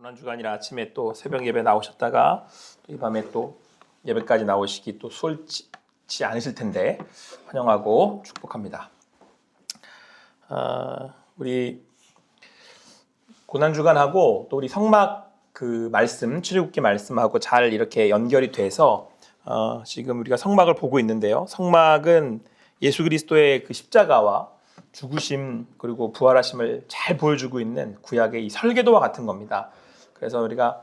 고난주간이라 아침에 또 새벽 예배 나오셨다가 또 이 밤에 또 예배까지 나오시기 또 수월치 않으실 텐데 환영하고 축복합니다. 우리 고난주간하고 또 우리 성막 그 말씀, 출애굽기 말씀하고 잘 이렇게 연결이 돼서 지금 우리가 성막을 보고 있는데요. 성막은 예수 그리스도의 그 십자가와 죽으심 그리고 부활하심을 잘 보여주고 있는 구약의 이 설계도와 같은 겁니다. 그래서 우리가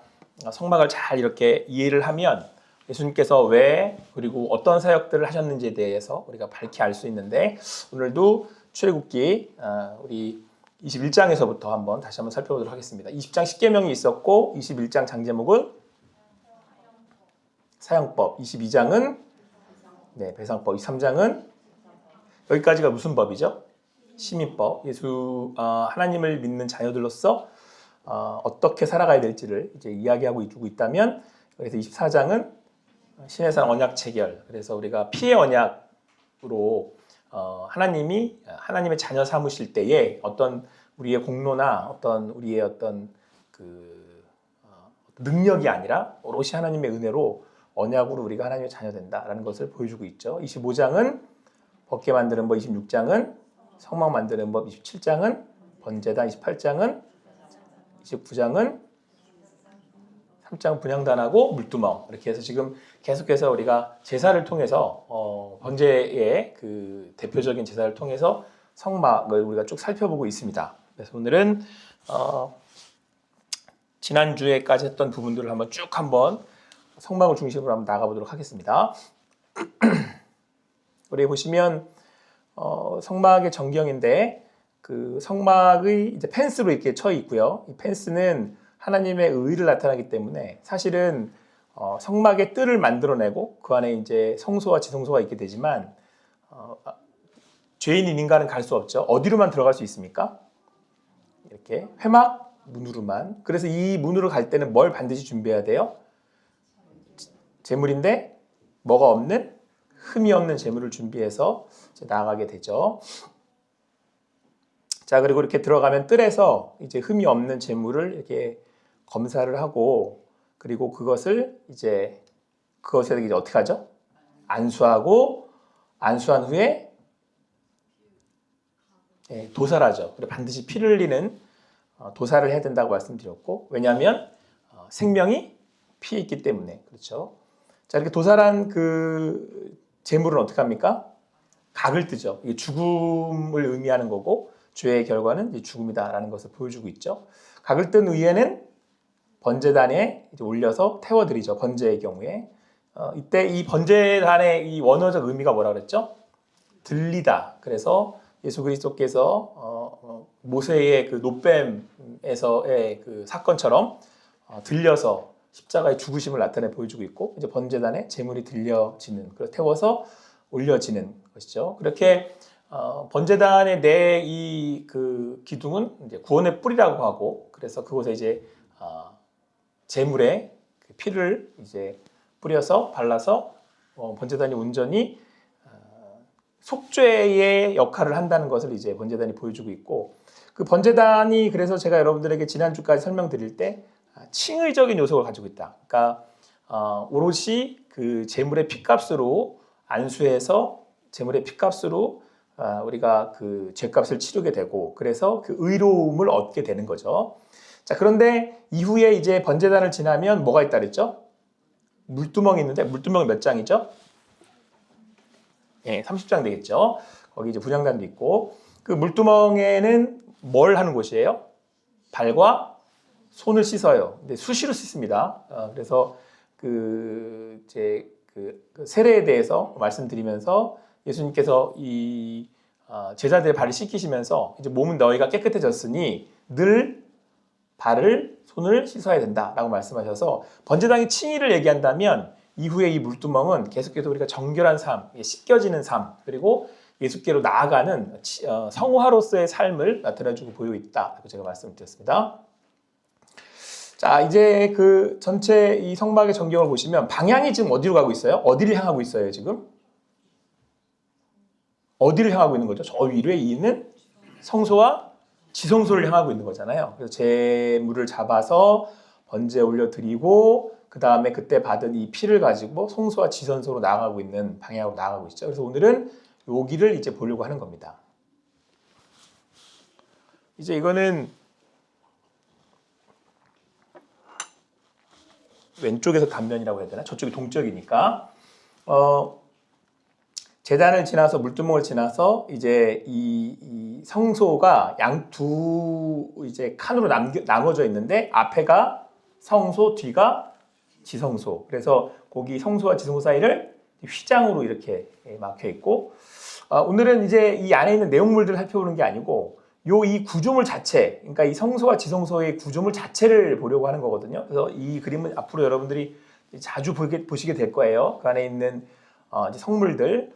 성막을 잘 이렇게 이해를 하면 예수님께서 왜 그리고 어떤 사역들을 하셨는지에 대해서 우리가 밝히 알 수 있는데, 오늘도 출애굽기 우리 21장에서부터 다시 한번 살펴보도록 하겠습니다. 20장 십계명이 있었고 21장 장제목은 사형법, 22장은 배상법, 23장은 여기까지가 무슨 법이죠? 시민법. 하나님을 믿는 자녀들로서 어떻게 살아가야 될지를 이제 이야기하고 주고 있다면, 그래서 24장은 신의 산 언약 체결. 그래서 우리가 피의 언약으로 하나님이 하나님의 자녀 삼으실 때에 어떤 우리의 공로나 어떤 우리의 어떤 능력이 아니라 오롯이 하나님의 은혜로 언약으로 우리가 하나님의 자녀 된다라는 것을 보여주고 있죠. 25장은 법궤 만드는 법, 26장은 성막 만드는 법, 27장은 번제단, 28장은 29장은 3장은 분향단하고 물두멍. 이렇게 해서 지금 계속해서 우리가 제사를 통해서 번제의 그 대표적인 제사를 통해서 성막을 우리가 쭉 살펴보고 있습니다. 그래서 오늘은 지난주에까지 했던 부분들을 한번 성막을 중심으로 한번 나가보도록 하겠습니다. 우리 보시면 성막의 전경인데, 그 성막의 이제 펜스로 이렇게 쳐 있고요. 이 펜스는 하나님의 의를 나타나기 때문에 사실은 성막의 뜰을 만들어내고 그 안에 이제 성소와 지성소가 있게 되지만 죄인인 인간은 갈 수 없죠. 어디로만 들어갈 수 있습니까? 이렇게 회막 문으로만. 그래서 이 문으로 갈 때는 뭘 반드시 준비해야 돼요? 제물인데 뭐가 없는, 흠이 없는 제물을 준비해서 나아가게 되죠. 자, 그리고 이렇게 들어가면 뜰에서 이제 흠이 없는 제물을 이렇게 검사를 하고, 그리고 그것을 이제 어떻게 하죠? 안수하고, 안수한 후에 도살하죠. 그리고 반드시 피를 흘리는 도살을 해야 된다고 말씀드렸고, 왜냐하면 생명이 피에 있기 때문에. 그렇죠. 자, 이렇게 도살한 그 제물은 어떻게 합니까? 각을 뜨죠. 이게 죽음을 의미하는 거고, 죄의 결과는 죽음이다라는 것을 보여주고 있죠. 각을 뜬 위에는 번제단에 이제 올려서 태워드리죠. 번제의 경우에. 이때 이 번제단의 이 원어적 의미가 뭐라 그랬죠? 들리다. 그래서 예수 그리스도께서 모세의 그 노뱀에서의 그 사건처럼 들려서 십자가의 죽으심을 나타내 보여주고 있고, 이제 번제단에 제물이 들려지는, 그리고 태워서 올려지는 것이죠. 그렇게 번제단의 내 이 그 기둥은 이제 구원의 뿌리라고 하고, 그래서 그곳에 이제 제물에 그 피를 이제 뿌려서 발라서 번제단이 온전히 속죄의 역할을 한다는 것을 이제 번제단이 보여주고 있고, 그 번제단이, 그래서 제가 여러분들에게 지난주까지 설명드릴 때 칭의적인 요소를 가지고 있다. 그러니까 오롯이 그 제물의 피값으로 안수해서 제물의 피값으로 우리가 그 죄값을 치르게 되고, 그래서 그 의로움을 얻게 되는 거죠. 자, 그런데 이후에 이제 번제단을 지나면 뭐가 있다 그랬죠? 물두멍이 있는데, 물두멍이 몇 장이죠? 30장 되겠죠. 거기 이제 분향단도 있고, 그 물두멍에는 뭘 하는 곳이에요? 발과 손을 씻어요. 근데 수시로 씻습니다. 그래서 그 세례에 대해서 말씀드리면서 예수님께서 이 제자들의 발을 씻기시면서 이제 몸은 너희가 깨끗해졌으니 늘 발을, 손을 씻어야 된다라고 말씀하셔서, 번제단의 칭의를 얘기한다면 이후에 이 물두멍은 계속해서 우리가 정결한 삶, 씻겨지는 삶, 그리고 예수께로 나아가는 성화로서의 삶을 나타내주고 보이고 있다고 제가 말씀드렸습니다. 자, 이제 그 전체 이 성막의 전경을 보시면 방향이 지금 어디로 가고 있어요? 어디를 향하고 있어요, 지금? 어디를 향하고 있는 거죠? 저 위로에 있는 성소와 지성소를 향하고 있는 거잖아요. 그래서 제물을 잡아서 번제 올려드리고 그 다음에 그때 받은 이 피를 가지고 성소와 지성소로 나아가고 있는 방향으로 나아가고 있죠. 그래서 오늘은 여기를 이제 보려고 하는 겁니다. 이제 이거는 왼쪽에서 단면이라고 해야 되나? 저쪽이 동쪽이니까 제단을 지나서 물두멍을 지나서 이제 이 성소가 양두 이제 칸으로 나눠져 있는데 앞에가 성소, 뒤가 지성소. 그래서 거기 성소와 지성소 사이를 휘장으로 이렇게 막혀 있고 오늘은 이제 이 안에 있는 내용물들을 살펴보는 게 아니고 이 구조물 자체, 그러니까 이 성소와 지성소의 구조물 자체를 보려고 하는 거거든요. 그래서 이 그림은 앞으로 여러분들이 자주 보시게 될 거예요. 그 안에 있는 이제 성물들을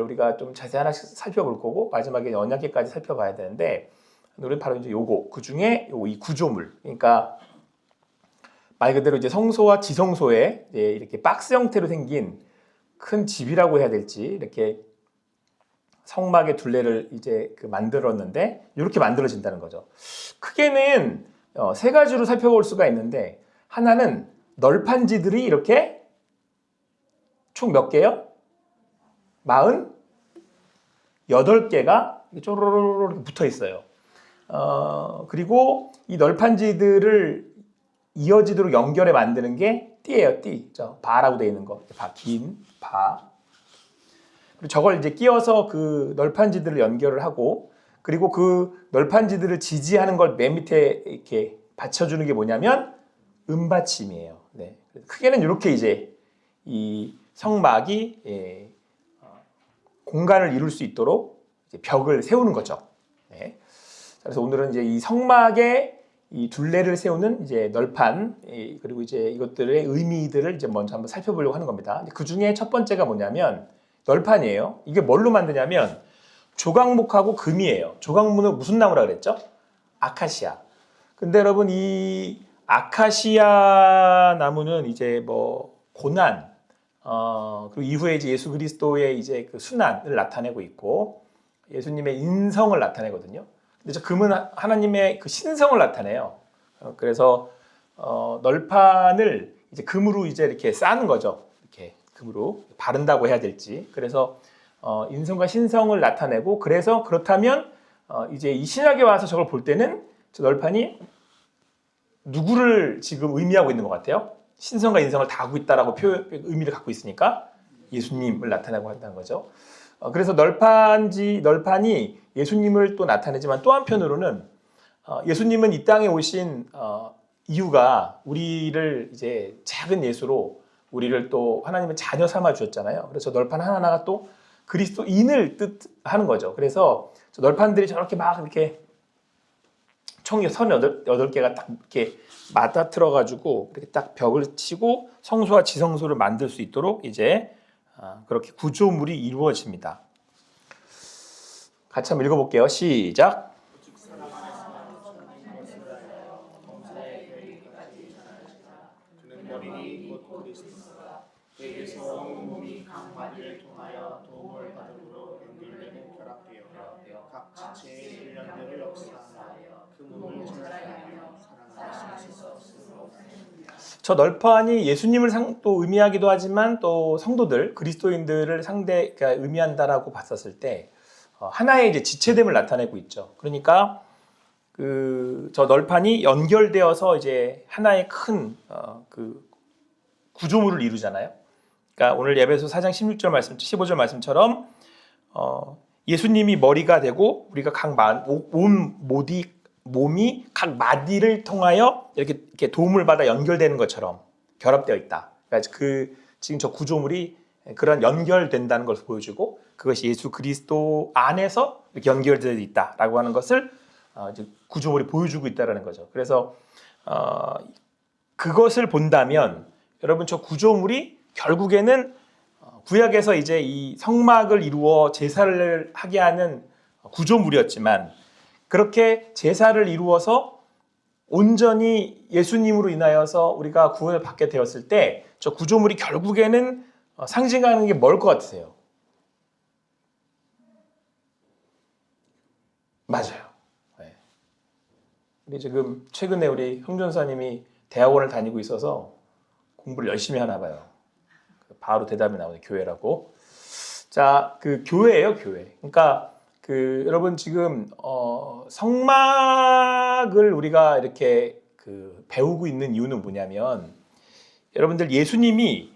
우리가 좀 자세히 하나씩 살펴볼 거고 마지막에 언약궤까지 살펴봐야 되는데 오늘은 바로 이제 요거 그 중에 이 구조물, 그러니까 말 그대로 이제 성소와 지성소에 이렇게 박스 형태로 생긴 큰 집이라고 해야 될지 이렇게 성막의 둘레를 이제 만들었는데 이렇게 만들어진다는 거죠. 크게는 세 가지로 살펴볼 수가 있는데 하나는 널판지들이 이렇게 총 몇 개요? 48개가 쪼로로로 붙어 있어요. 그리고 이 널판지들을 이어지도록 연결해 만드는 게 띠예요, 띠. 바라고 되어 있는 거. 긴 바. 그리고 저걸 이제 끼워서 그 널판지들을 연결을 하고 그리고 그 널판지들을 지지하는 걸 맨 밑에 이렇게 받쳐주는 게 뭐냐면 은받침이에요. 네. 크게는 이렇게 이제 이 성막이 공간을 이룰 수 있도록 이제 벽을 세우는 거죠. 네. 그래서 오늘은 이제 이 성막의 이 둘레를 세우는 이제 널판 그리고 이제 이것들의 의미들을 이제 먼저 한번 살펴보려고 하는 겁니다. 그 중에 첫 번째가 뭐냐면 널판이에요. 이게 뭘로 만드냐면 조각목하고 금이에요. 조각목은 무슨 나무라 그랬죠? 아카시아. 근데 여러분 이 아카시아 나무는 이제 뭐 고난 그리고 이후에 이제 예수 그리스도의 이제 그 순환을 나타내고 있고 예수님의 인성을 나타내거든요. 근데 저 금은 하나님의 그 신성을 나타내요. 그래서 널판을 이제 금으로 이제 이렇게 쌓는 거죠. 이렇게 금으로 바른다고 해야 될지. 그래서 인성과 신성을 나타내고 그래서 그렇다면 이제 이 신약에 와서 저걸 볼 때는 저 널판이 누구를 지금 의미하고 있는 것 같아요? 신성과 인성을 다 하고 있다라고 의미를 갖고 있으니까 예수님을 나타내고 한다는 거죠. 그래서 널판이 예수님을 또 나타내지만 또 한편으로는 예수님은 이 땅에 오신 이유가 우리를 이제 작은 예수로 우리를 또 하나님의 자녀 삼아 주셨잖아요. 그래서 널판 하나하나가 또 그리스도인을 뜻하는 거죠. 그래서 널판들이 저렇게 막 이렇게 총 38개가 딱 이렇게 맞아틀어 가지고 이렇게 딱 벽을 치고 성소와 지성소를 만들 수 있도록 이제 그렇게 구조물이 이루어집니다. 같이 한번 읽어볼게요. 시작. 각 지체의 일련대로 역사하여 그 몸을 전하여 사랑할 수 있었으므로 저 널판이 예수님을 또 의미하기도 하지만 또 성도들, 그리스도인들을 그러니까 의미한다라고 봤었을 때 하나의 이제 지체됨을 나타내고 있죠. 그러니까 저 널판이 연결되어서 이제 하나의 큰 그 구조물을 이루잖아요. 그러니까 오늘 예배소 4장 16절 말씀, 15절 말씀처럼 예수님이 머리가 되고 우리가 각 몸이 각 마디를 통하여 이렇게 도움을 받아 연결되는 것처럼 결합되어 있다. 그러니까 지금 저 구조물이 그런 연결된다는 것을 보여주고 그것이 예수 그리스도 안에서 이렇게 연결되어 있다라고 하는 것을 이제 구조물이 보여주고 있다라는 거죠. 그래서 그것을 본다면 여러분 저 구조물이 결국에는 구약에서 이제 이 성막을 이루어 제사를 하게 하는 구조물이었지만 그렇게 제사를 이루어서 온전히 예수님으로 인하여서 우리가 구원을 받게 되었을 때 저 구조물이 결국에는 상징하는 게 뭘 것 같으세요? 맞아요. 네. 우리 지금 최근에 우리 형전사님이 대학원을 다니고 있어서 공부를 열심히 하나 봐요. 바로 대답이 나오네, 교회라고. 자, 그 교회예요, 교회. 그러니까 그 여러분 지금 성막을 우리가 이렇게 그 배우고 있는 이유는 뭐냐면 여러분들 예수님이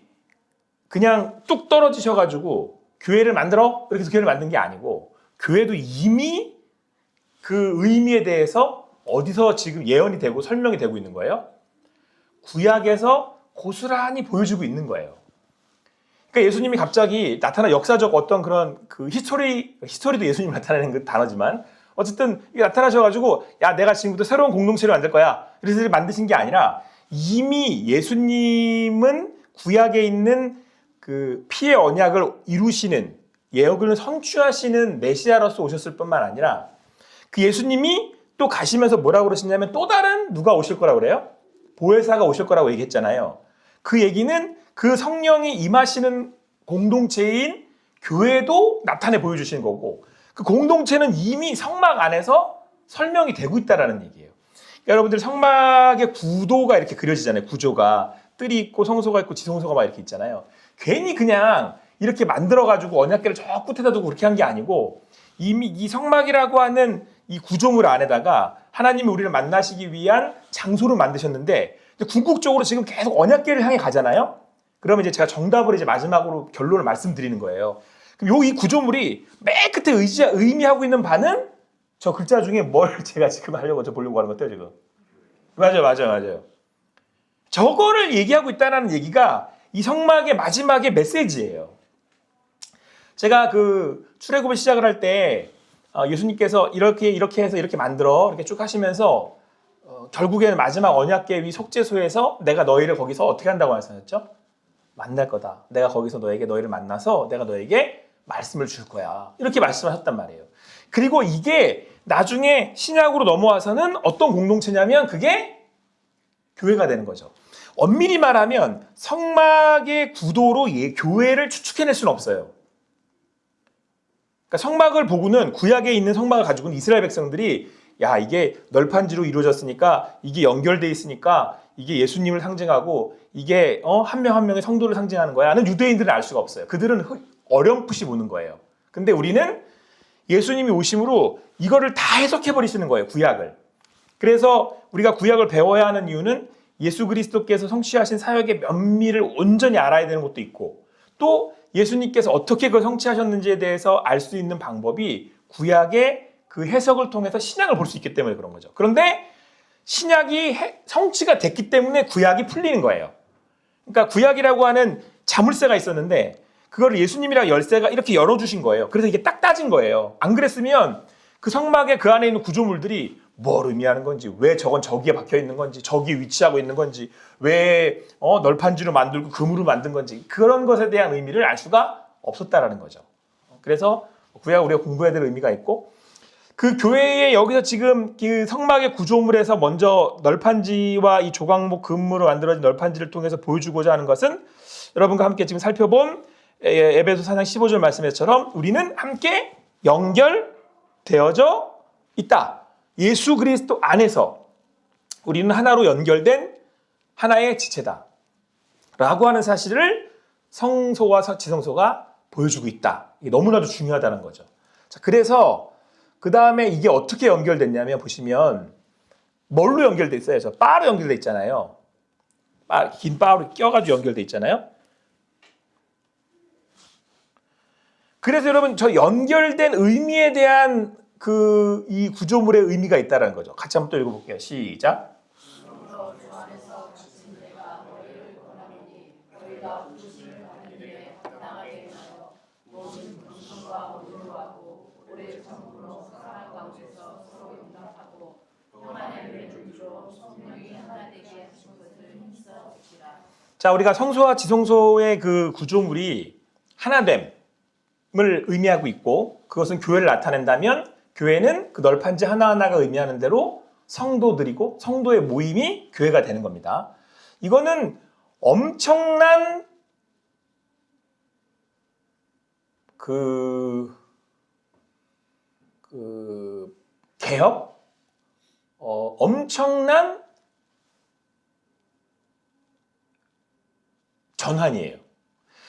그냥 뚝 떨어지셔가지고 교회를 만들어 이렇게 해서 교회를 만든 게 아니고 교회도 이미 그 의미에 대해서 어디서 지금 예언이 되고 설명이 되고 있는 거예요. 구약에서 고스란히 보여주고 있는 거예요. 그러니까 예수님이 갑자기 나타나 역사적 어떤 그런 그 히스토리도 예수님 나타내는 그 단어지만 어쨌든 이게 나타나셔가지고 야 내가 지금부터 새로운 공동체를 만들 거야. 그래서 만드신 게 아니라 이미 예수님은 구약에 있는 그 피의 언약을 이루시는 예언을 성취하시는 메시아로서 오셨을 뿐만 아니라 그 예수님이 또 가시면서 뭐라고 그러시냐면 또 다른 누가 오실 거라고 그래요? 보혜사가 오실 거라고 얘기했잖아요. 그 얘기는 그 성령이 임하시는 공동체인 교회도 나타내 보여주시는 거고 그 공동체는 이미 성막 안에서 설명이 되고 있다는 얘기예요. 그러니까 여러분들 성막의 구도가 이렇게 그려지잖아요. 구조가 뜰이 있고 성소가 있고 지성소가 막 이렇게 있잖아요. 괜히 그냥 이렇게 만들어가지고 언약궤를 저 끝에다 두고 그렇게 한 게 아니고 이미 이 성막이라고 하는 이 구조물 안에다가 하나님이 우리를 만나시기 위한 장소를 만드셨는데 궁극적으로 지금 계속 언약궤를 향해 가잖아요. 그러면 이제 제가 정답을 이제 마지막으로 결론을 말씀드리는 거예요. 그럼 이 구조물이 맨 끝에 의미하고 있는 바는 저 글자 중에 뭘 제가 지금 하려고 보려고 하는 것같요 지금. 맞아요. 저거를 얘기하고 있다는 얘기가 이 성막의 마지막의 메시지예요. 제가 그 출애굽을 시작을 할 때 예수님께서 이렇게 해서 이렇게 만들어 이렇게 쭉 하시면서 결국에는 마지막 언약궤 위 속죄소에서 내가 너희를 거기서 어떻게 한다고 말씀하셨죠? 만날 거다. 내가 거기서 너희를 만나서 내가 너에게 말씀을 줄 거야. 이렇게 말씀하셨단 말이에요. 그리고 이게 나중에 신약으로 넘어와서는 어떤 공동체냐면 그게 교회가 되는 거죠. 엄밀히 말하면 성막의 구도로 교회를 추측해낼 수는 없어요. 그러니까 성막을 보고는 구약에 있는 성막을 가지고는 이스라엘 백성들이 야 이게 널판지로 이루어졌으니까 이게 연결돼 있으니까 이게 예수님을 상징하고 이게 한 명 한 명의 성도를 상징하는 거야 하는 유대인들은 알 수가 없어요. 그들은 어렴풋이 보는 거예요. 근데 우리는 예수님이 오심으로 이거를 다 해석해 버리시는 거예요. 구약을. 그래서 우리가 구약을 배워야 하는 이유는 예수 그리스도께서 성취하신 사역의 면밀을 온전히 알아야 되는 것도 있고 또 예수님께서 어떻게 그걸 성취하셨는지에 대해서 알 수 있는 방법이 구약의 그 해석을 통해서 신약을 볼 수 있기 때문에 그런 거죠. 그런데 신약이 성취가 됐기 때문에 구약이 풀리는 거예요. 그러니까 구약이라고 하는 자물쇠가 있었는데 그걸 예수님이랑 열쇠가 이렇게 열어주신 거예요. 그래서 이게 딱 따진 거예요. 안 그랬으면 그 성막의 그 안에 있는 구조물들이 뭘 의미하는 건지, 왜 저건 저기에 박혀 있는 건지, 저기 위치하고 있는 건지, 왜 널판지로 만들고 금으로 만든 건지 그런 것에 대한 의미를 알 수가 없었다라는 거죠. 그래서 구약 우리가 공부해야 될 의미가 있고 그 교회에 여기서 지금 그 성막의 구조물에서 먼저 널판지와 이 조각목 금으로 만들어진 널판지를 통해서 보여주고자 하는 것은 여러분과 함께 지금 살펴본 에베소 4장 15절 말씀처럼 우리는 함께 연결되어져 있다. 예수 그리스도 안에서 우리는 하나로 연결된 하나의 지체다. 라고 하는 사실을 성소와 지성소가 보여주고 있다. 이게 너무나도 중요하다는 거죠. 자, 그래서 그 다음에 이게 어떻게 연결됐냐면 보시면 뭘로 연결돼 있어요? 저 바로 연결돼 있잖아요. 긴 바로 껴가지고 연결돼 있잖아요. 그래서 여러분 저 연결된 의미에 대한 이 구조물의 의미가 있다는 거죠. 같이 한번 또 읽어볼게요. 시작. 자, 우리가 성소와 지성소의 그 구조물이 하나됨을 의미하고 있고 그것은 교회를 나타낸다면 교회는 그 널판지 하나하나가 의미하는 대로 성도들이고 성도의 모임이 교회가 되는 겁니다. 이거는 엄청난 개혁, 엄청난 전환이에요.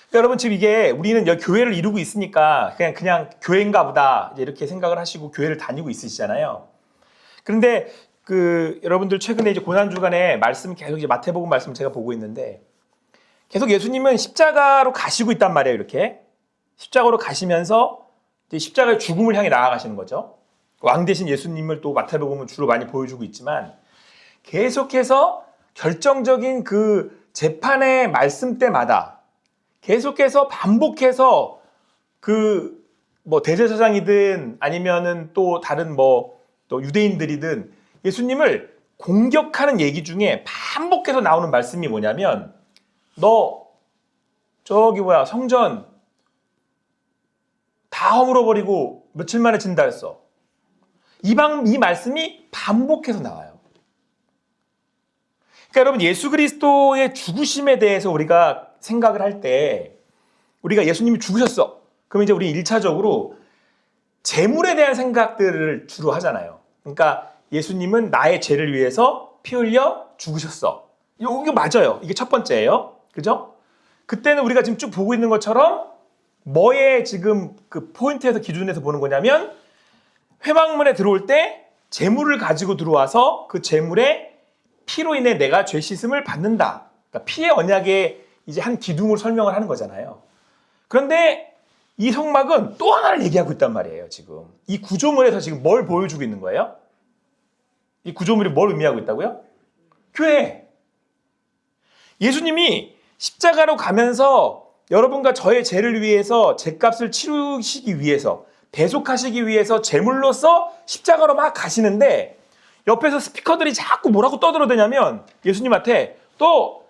그러니까 여러분 지금 이게 우리는 여기 교회를 이루고 있으니까 그냥 교회인가 보다 이제 이렇게 생각을 하시고 교회를 다니고 있으시잖아요. 그런데 여러분들 최근에 이제 고난 주간에 말씀 계속 이제 마태복음 말씀 제가 보고 있는데 계속 예수님은 십자가로 가시고 있단 말이에요. 이렇게 십자가로 가시면서 이제 십자가의 죽음을 향해 나아가시는 거죠. 왕 대신 예수님을 또 마태복음은 주로 많이 보여주고 있지만 계속해서 결정적인 그 재판의 말씀 때마다 계속해서 반복해서 뭐 대제사장이든 아니면은 또 다른 또 유대인들이든 예수님을 공격하는 얘기 중에 반복해서 나오는 말씀이 뭐냐면 너 성전 다 허물어버리고 며칠 만에 진다 했어. 이 말씀이 반복해서 나와요. 그러니까 여러분 예수 그리스도의 죽으심에 대해서 우리가 생각을 할 때 우리가 예수님이 죽으셨어. 그럼 이제 우리 1차적으로 재물에 대한 생각들을 주로 하잖아요. 그러니까 예수님은 나의 죄를 위해서 피 흘려 죽으셨어. 이거 맞아요. 이게 첫 번째예요. 그죠? 그때는 우리가 지금 쭉 보고 있는 것처럼 뭐의 지금 그 포인트에서 기준에서 보는 거냐면 회막문에 들어올 때 재물을 가지고 들어와서 그 재물의 피로 인해 내가 죄 씻음을 받는다. 그러니까 피의 언약의 이제 한 기둥을 설명을 하는 거잖아요. 그런데 이 성막은 또 하나를 얘기하고 있단 말이에요. 지금 이 구조물에서 지금 뭘 보여주고 있는 거예요? 이 구조물이 뭘 의미하고 있다고요? 교회. 예수님이 십자가로 가면서 여러분과 저의 죄를 위해서 죄값을 치르시기 위해서 대속하시기 위해서 제물로서 십자가로 막 가시는데 옆에서 스피커들이 자꾸 뭐라고 떠들어대냐면 예수님한테 너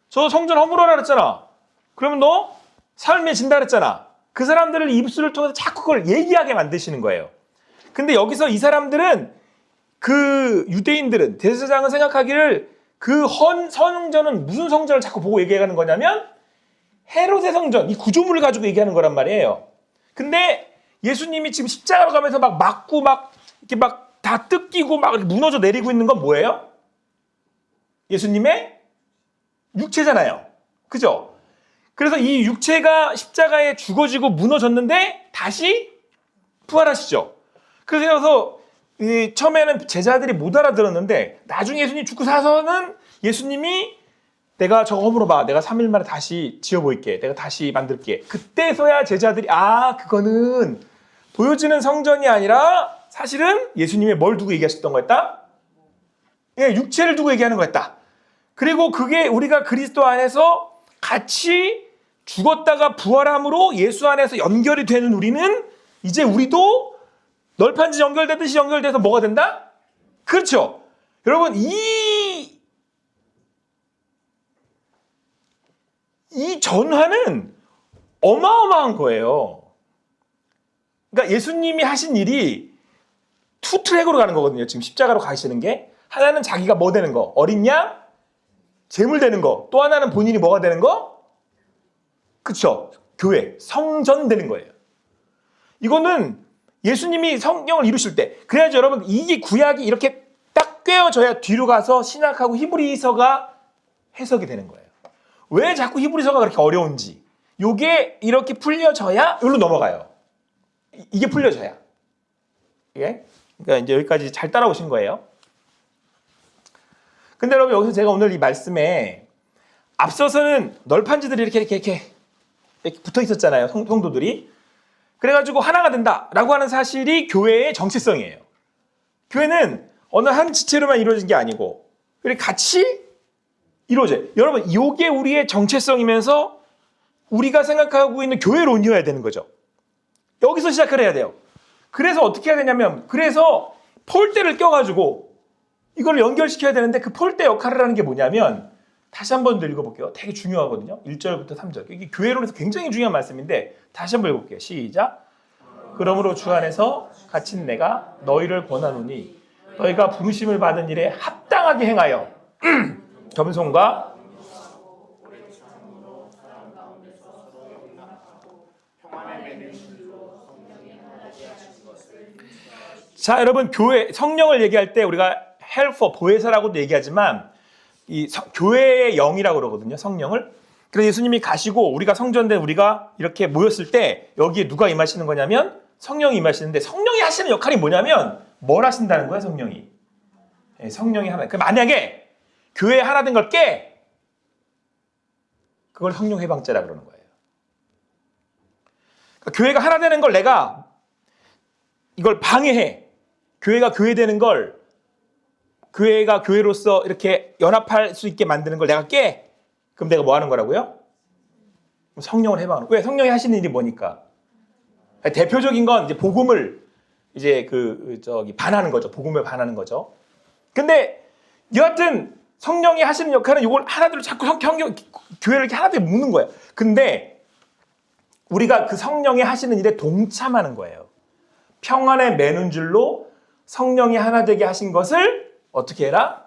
저 성전 허물어라 그랬잖아. 그러면 너 삶에 진다 그랬잖아. 그 사람들을 입술을 통해서 자꾸 그걸 얘기하게 만드시는 거예요. 근데 여기서 이 사람들은 그 유대인들은 대제사장은 생각하기를 그 성전은 무슨 성전을 자꾸 보고 얘기하는 거냐면 헤롯의 성전, 이 구조물을 가지고 얘기하는 거란 말이에요. 근데 예수님이 지금 십자가로 가면서 막 맞고 막 이렇게 막 다 뜯기고 막 무너져 내리고 있는 건 뭐예요? 예수님의 육체잖아요. 그죠? 그래서 이 육체가 십자가에 죽어지고 무너졌는데 다시 부활하시죠. 그래서 처음에는 제자들이 못 알아들었는데 나중에 예수님 죽고 사서는 예수님이 내가 저거 허물어봐. 내가 3일 만에 다시 지어보일게. 내가 다시 만들게. 그때서야 제자들이 그거는 보여지는 성전이 아니라 사실은 예수님의 뭘 두고 얘기하셨던 거였다? 예, 육체를 두고 얘기하는 거였다. 그리고 그게 우리가 그리스도 안에서 같이 죽었다가 부활함으로 예수 안에서 연결이 되는 우리는 이제 우리도 널판지 연결되듯이 연결돼서 뭐가 된다? 그렇죠. 여러분 이 전환은 어마어마한 거예요. 그러니까 예수님이 하신 일이 투 트랙으로 가는 거거든요. 지금 십자가로 가시는 게 하나는 자기가 뭐 되는 거? 어린 양? 재물 되는 거. 또 하나는 본인이 뭐가 되는 거? 그쵸? 교회, 성전 되는 거예요. 이거는 예수님이 성경을 이루실 때 그래야지 여러분 이게 구약이 이렇게 딱 꿰어져야 뒤로 가서 신약하고 히브리서가 해석이 되는 거예요. 왜 자꾸 히브리서가 그렇게 어려운지 이게 이렇게 풀려져야 여기로 넘어가요. 이게 풀려져야. 예? 그러니까 이제 여기까지 잘 따라오신 거예요. 근데 여러분 여기서 제가 오늘 이 말씀에 앞서서는 널판지들이 이렇게 붙어 있었잖아요. 성도들이. 그래가지고 하나가 된다라고 하는 사실이 교회의 정체성이에요. 교회는 어느 한 지체로만 이루어진 게 아니고 같이 이루어져요. 여러분 이게 우리의 정체성이면서 우리가 생각하고 있는 교회론이어야 되는 거죠. 여기서 시작을 해야 돼요. 그래서 어떻게 해야 되냐면 그래서 폴대를 껴가지고 이걸 연결시켜야 되는데 그 폴대 역할을 하는 게 뭐냐면 다시 한번 더 읽어볼게요. 되게 중요하거든요. 1절부터 3절. 이게 교회론에서 굉장히 중요한 말씀인데 다시 한번 읽어볼게요. 시작. 그러므로 주 안에서 갇힌 내가 너희를 권하노니 너희가 부르심을 받은 일에 합당하게 행하여 겸손과 자 여러분 교회 성령을 얘기할 때 우리가 헬퍼 보혜사라고도 얘기하지만 이 교회의 영이라고 그러거든요. 성령을. 그래서 예수님이 가시고 우리가 성전된 우리가 이렇게 모였을 때 여기에 누가 임하시는 거냐면 성령이 임하시는데, 성령이 하시는 역할이 뭐냐면 뭘 하신다는 거야, 성령이. 성령이 하나. 만약에 교회 하나 된 걸 깨, 그걸 성령 해방죄라 그러는 거예요. 그러니까 교회가 하나 되는 걸 내가 이걸 방해해. 교회가 교회 되는 걸, 교회가 교회로서 이렇게 연합할 수 있게 만드는 걸 내가 깨. 그럼 내가 뭐 하는 거라고요? 성령을 해방하는. 왜? 성령이 하시는 일이 뭐니까. 대표적인 건 이제 복음을 이제 반하는 거죠. 복음을 반하는 거죠. 근데 여하튼 성령이 하시는 역할은 이걸 하나둘 자꾸 교회를 이렇게 하나둘 묶는 거예요. 근데 우리가 그 성령이 하시는 일에 동참하는 거예요. 평안에 매는 줄로 성령이 하나 되게 하신 것을 어떻게 해라?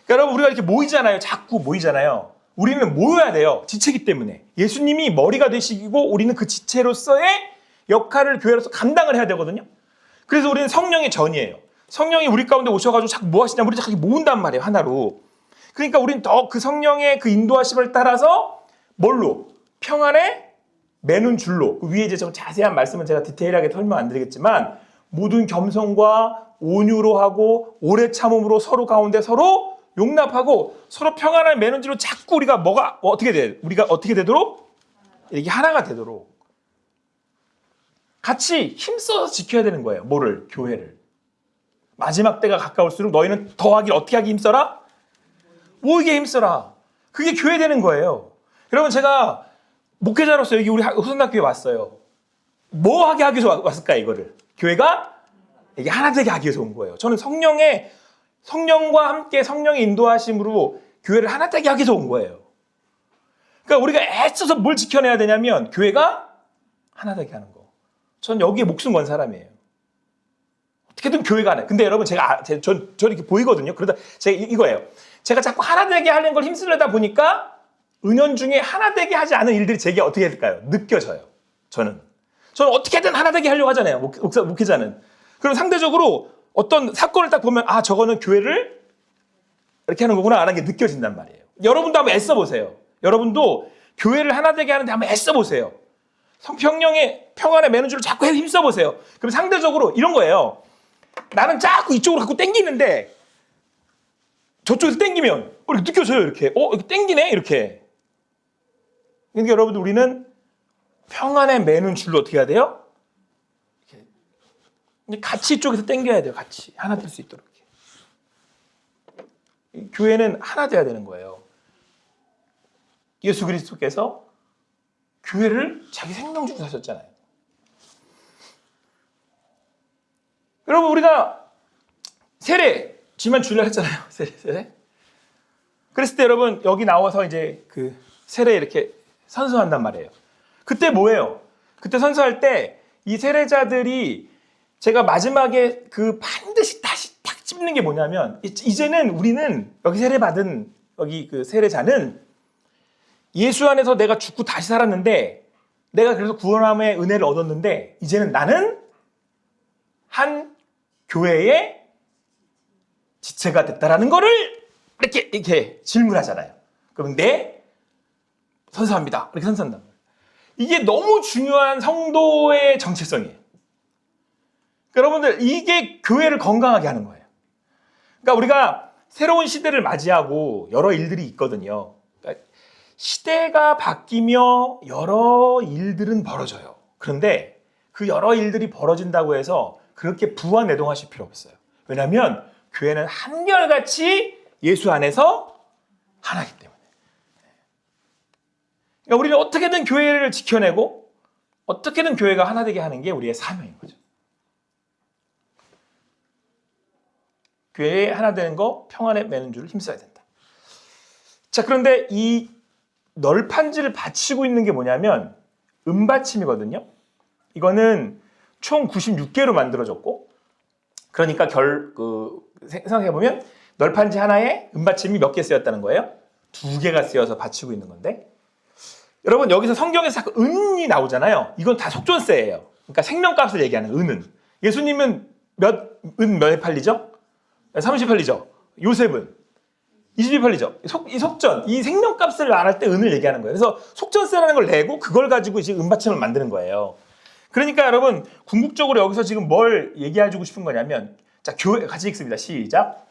그러니까 여러분, 우리가 이렇게 모이잖아요. 자꾸 모이잖아요. 우리는 모여야 돼요. 지체이기 때문에. 예수님이 머리가 되시고 우리는 그 지체로서의 역할을 교회로서 감당을 해야 되거든요. 그래서 우리는 성령의 전이에요. 성령이 우리 가운데 오셔가지고 자꾸 뭐 하시냐, 우리 자꾸 모은단 말이에요, 하나로. 그러니까 우리는 더 그 성령의 그 인도하심을 따라서 뭘로? 평안에 매는 줄로. 그 위에 이제 좀 자세한 말씀은 제가 디테일하게 설명 안 드리겠지만, 모든 겸손과 온유로 하고 오래 참음으로 서로 가운데 서로 용납하고 서로 평안을 매는 줄로 자꾸 우리가 어떻게 돼? 우리가 어떻게 되도록? 이게 하나가 되도록 같이 힘써서 지켜야 되는 거예요. 뭐를? 교회를. 마지막 때가 가까울수록 너희는 더하길 어떻게 하기 힘써라? 모이게 힘써라. 그게 교회 되는 거예요. 여러분, 제가 목회자로서 여기 우리 호선학교에 왔어요. 뭐 하게 하기 위해서 왔을까, 이거를? 교회가 이게 하나 되게 하기 위해서 온 거예요. 저는 성령과 함께 성령의 인도하심으로 교회를 하나 되게 하기 위해서 온 거예요. 그러니까 우리가 애써서 뭘 지켜내야 되냐면 교회가 하나 되게 하는 거. 전 여기에 목숨 건 사람이에요. 어떻게든 교회가 안 해. 근데 여러분, 전 이렇게 보이거든요. 그러다 제가 이거예요. 제가 자꾸 하나 되게 하려는 걸 힘쓰려다 보니까 은연중에 하나 되게 하지 않은 일들이 제게 어떻게 될까요? 느껴져요. 저는 어떻게든 하나 되게 하려고 하잖아요. 목회자는. 그럼 상대적으로 어떤 사건을 딱 보면, 아, 저거는 교회를 이렇게 하는 거구나 라는 게 느껴진단 말이에요. 여러분도 한번 애써보세요. 여러분도 교회를 하나 되게 하는데 한번 애써보세요. 성평령의 평안에 매는 줄을 자꾸 힘써보세요. 그럼 상대적으로 이런 거예요. 나는 자꾸 이쪽으로 갖고 땡기는데 저쪽에서 땡기면 이렇게 느껴져요. 이렇게 이렇게 땡기네 이렇게. 그러니까 여러분들, 우리는 평안에 매는 줄로 어떻게 해야 돼요? 이렇게 같이 이쪽에서 땡겨야 돼요. 같이 하나 될 수 있도록. 교회는 하나 돼야 되는 거예요. 예수 그리스도께서 교회를 자기 생명 주고 사셨잖아요. 여러분, 우리가 세례 지만 주려 했잖아요. 세례. 그랬을 때 여러분, 여기 나와서 이제 그 세례 이렇게 선서한단 말이에요. 그때 뭐예요? 그때 선서할 때 이 세례자들이, 제가 마지막에 그 반드시 다시 딱 찝는 게 뭐냐면, 이제는 우리는 여기 세례받은 여기 그 세례자는 예수 안에서 내가 죽고 다시 살았는데, 내가 그래서 구원함의 은혜를 얻었는데, 이제는 나는 한 교회의 지체가 됐다라는 거를 이렇게 질문하잖아요. 그럼 선서합니다. 이렇게 선서한단 말이에요. 이게 너무 중요한 성도의 정체성이에요. 그러니까 여러분들, 이게 교회를 건강하게 하는 거예요. 그러니까 우리가 새로운 시대를 맞이하고 여러 일들이 있거든요. 그러니까 시대가 바뀌며 여러 일들은 벌어져요. 그런데 그 여러 일들이 벌어진다고 해서 그렇게 부안내동하실 필요 없어요. 왜냐하면 교회는 한결같이 예수 안에서 하나이기 때문에. 그러니까 우리는 어떻게든 교회를 지켜내고 어떻게든 교회가 하나 되게 하는 게 우리의 사명인 거죠. 교회에 하나 되는 거, 평안에 매는 줄을 힘써야 된다. 자, 그런데 이 널판지를 받치고 있는 게 뭐냐면 은받침이거든요. 이거는 총 96개로 만들어졌고, 그러니까 생각해보면 널판지 하나에 은받침이 몇 개 쓰였다는 거예요? 2개가 쓰여서 받치고 있는 건데, 여러분, 여기서 성경에서 자꾸 은이 나오잖아요. 이건 다 속전세예요. 그러니까 생명값을 얘기하는 은은. 예수님은 몇에 팔리죠? 30 팔리죠. 요셉은 22편리죠. 이 속전, 이 생명값을 말할 때 은을 얘기하는 거예요. 그래서 속전세라는 걸 내고 그걸 가지고 이제 은받침을 만드는 거예요. 그러니까 여러분 궁극적으로 여기서 지금 뭘 얘기해주고 싶은 거냐면, 자, 교회 같이 읽습니다. 시작.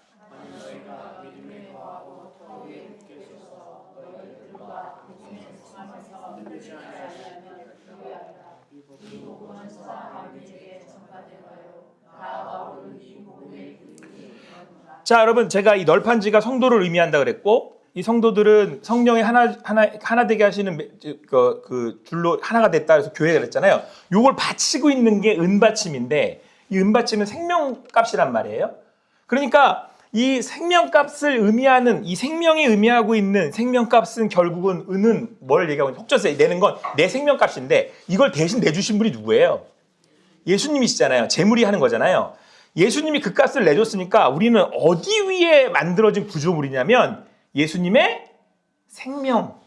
자, 여러분, 제가 이 널판지가 성도를 의미한다 그랬고, 이 성도들은 성령의 하나 되게 하시는 그 줄로 하나가 됐다 해서 교회가 그랬잖아요. 요걸 바치고 있는 게 은받침인데, 이 은받침은 생명값이란 말이에요. 그러니까 이 생명값을 의미하는, 이 생명이 의미하고 있는 생명값은 결국은 은은 뭘 얘기하고 있는, 속전세 내는 건 내 생명값인데, 이걸 대신 내주신 분이 누구예요? 예수님이시잖아요. 재물이 하는 거잖아요. 예수님이 그 값을 내줬으니까 우리는 어디 위에 만들어진 구조물이냐면 예수님의 생명.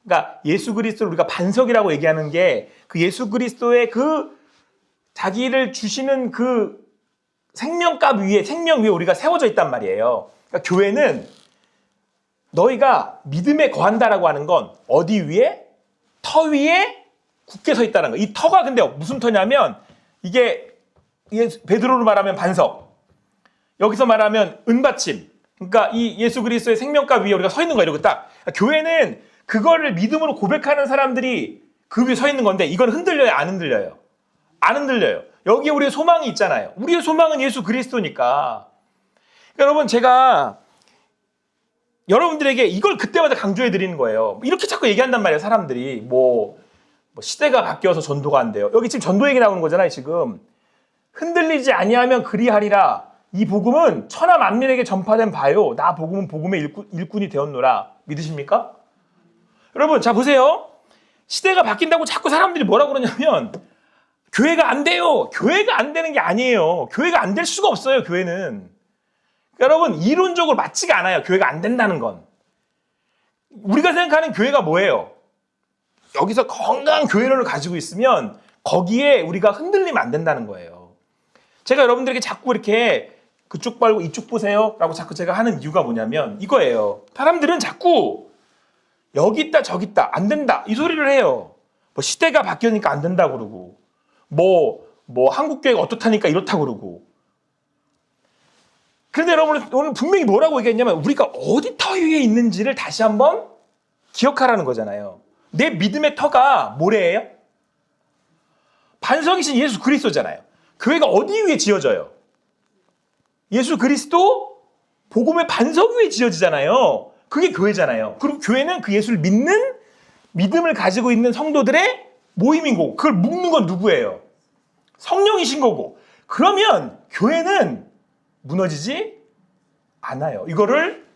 그러니까 예수 그리스도를 우리가 반석이라고 얘기하는 게 그 예수 그리스도의 그 자기를 주시는 그 생명값 위에, 생명 위에 우리가 세워져 있단 말이에요. 그러니까 교회는 너희가 믿음에 거한다라고 하는 건 어디 위에? 터 위에 굳게 서 있다는 거예요. 이 터가 근데 무슨 터냐면 이게 베드로로 말하면 반석, 여기서 말하면 은받침. 그러니까 이 예수 그리스도의 생명값 위에 우리가 서 있는 거예요. 이러고 딱. 교회는 그거를 믿음으로 고백하는 사람들이 그 위에 서 있는 건데, 이건 흔들려요? 안 흔들려요? 안 흔들려요. 여기에 우리의 소망이 있잖아요. 우리의 소망은 예수 그리스도니까. 그러니까 여러분, 제가 여러분들에게 이걸 그때마다 강조해 드리는 거예요. 이렇게 자꾸 얘기한단 말이에요. 사람들이 뭐 시대가 바뀌어서 전도가 안 돼요. 여기 지금 전도 얘기 나오는 거잖아요. 지금 흔들리지 아니하면 그리하리라. 이 복음은 천하 만민에게 전파된 바요. 나 복음은 복음의 일꾼이 되었노라. 믿으십니까? 여러분, 자 보세요. 시대가 바뀐다고 자꾸 사람들이 뭐라 그러냐면 교회가 안 돼요. 교회가 안 되는 게 아니에요. 교회가 안 될 수가 없어요. 교회는. 그러니까 여러분, 이론적으로 맞지가 않아요. 교회가 안 된다는 건. 우리가 생각하는 교회가 뭐예요? 여기서 건강한 교회를 가지고 있으면 거기에 우리가 흔들리면 안 된다는 거예요. 제가 여러분들에게 자꾸 이렇게 그쪽 말고 이쪽 보세요 라고 자꾸 제가 하는 이유가 뭐냐면 이거예요. 사람들은 자꾸 여기 있다 저기 있다 안 된다 이 소리를 해요. 뭐 시대가 바뀌니까 안 된다 그러고 뭐 한국교회가 어떻다니까 이렇다 그러고. 그런데 여러분 오늘 분명히 뭐라고 얘기했냐면 우리가 어디 터 위에 있는지를 다시 한번 기억하라는 거잖아요. 내 믿음의 터가 뭐래요? 반석이신 예수 그리스도잖아요. 교회가 어디 위에 지어져요? 예수 그리스도 복음의 반석 위에 지어지잖아요. 그게 교회잖아요. 그리고 교회는 그 예수를 믿는 믿음을 가지고 있는 성도들의 모임인 거고, 그걸 묶는 건 누구예요? 성령이신 거고. 그러면 교회는 무너지지 않아요. 이거를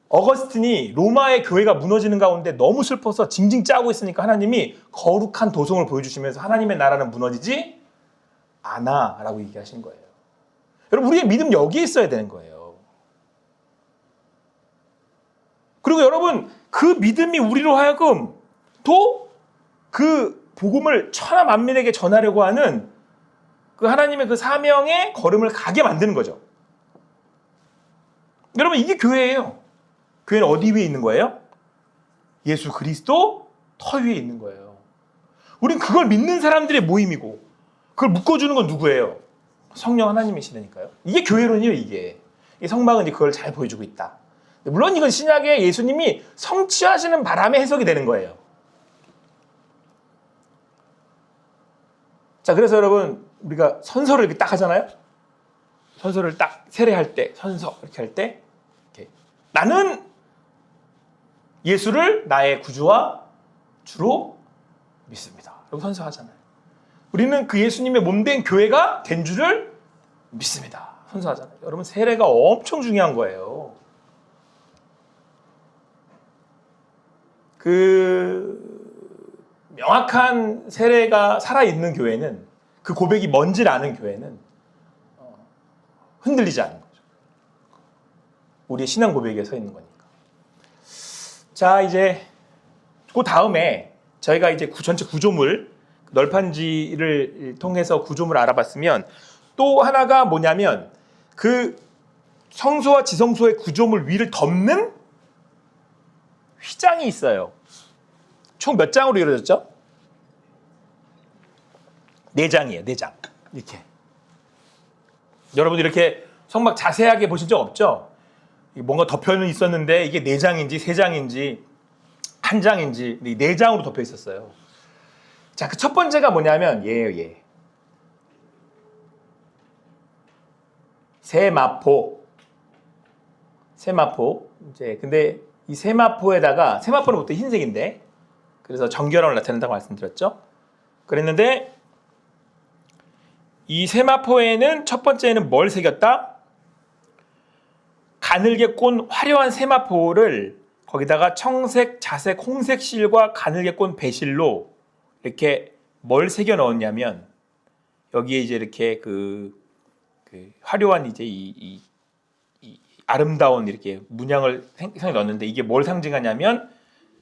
어거스틴이 로마의 교회가 무너지는 가운데 너무 슬퍼서 징징 짜고 있으니까 하나님이 거룩한 도성을 보여주시면서 하나님의 나라는 무너지지 않아 라고 얘기하신 거예요. 여러분, 우리의 믿음 여기에 있어야 되는 거예요. 그리고 여러분, 그 믿음이 우리로 하여금 또 그 복음을 천하 만민에게 전하려고 하는 그 하나님의 그 사명의 걸음을 가게 만드는 거죠. 여러분, 이게 교회예요. 교회는 어디 위에 있는 거예요? 예수 그리스도 터 위에 있는 거예요. 우린 그걸 믿는 사람들의 모임이고, 그걸 묶어주는 건 누구예요? 성령 하나님이시다니까요. 이게 교회론이에요. 이게 성막은 이제 그걸 잘 보여주고 있다. 물론 이건 신약에 예수님이 성취하시는 바람에 해석이 되는 거예요. 자, 그래서 여러분, 우리가 선서를 이렇게 딱 하잖아요. 선서를 딱 세례할 때, 선서 이렇게 할 때, 이렇게 나는 예수를 나의 구주와 주로 믿습니다. 이렇게 선서하잖아요. 우리는 그 예수님의 몸된 교회가 된 줄을 믿습니다. 선서하잖아요. 여러분, 세례가 엄청 중요한 거예요. 그 명확한 세례가 살아있는 교회는, 그 고백이 뭔지를 아는 교회는 흔들리지 않는 거죠. 우리의 신앙 고백에 서 있는 거니까. 자, 이제 그 다음에 저희가 이제 전체 구조물, 널판지를 통해서 구조물을 알아봤으면 또 하나가 뭐냐면 그 성소와 지성소의 구조물 위를 덮는 휘장이 있어요. 총 몇 장으로 이루어졌죠? 4장이에요. 4장. 이렇게. 여러분 이렇게 성막 자세하게 보신 적 없죠? 뭔가 덮여는 있었는데 이게 4장인지 3장인지 1장인지 4장으로 덮여 있었어요. 자, 그 첫 번째가 뭐냐면 얘예요. 얘. 세마포. 세마포. 이제 근데 이 세마포에다가 세마포는 보통 흰색인데 그래서 정결함을 나타낸다고 말씀드렸죠. 그랬는데 이 세마포에는 첫 번째는 뭘 새겼다? 가늘게 꼰 화려한 세마포를 거기다가 청색, 자색, 홍색 실과 가늘게 꼰 배실로 이렇게 뭘 새겨 넣었냐면 여기에 이제 이렇게 그 화려한 이제 이 아름다운 이렇게 문양을 생겨 넣었는데 이게 뭘 상징하냐면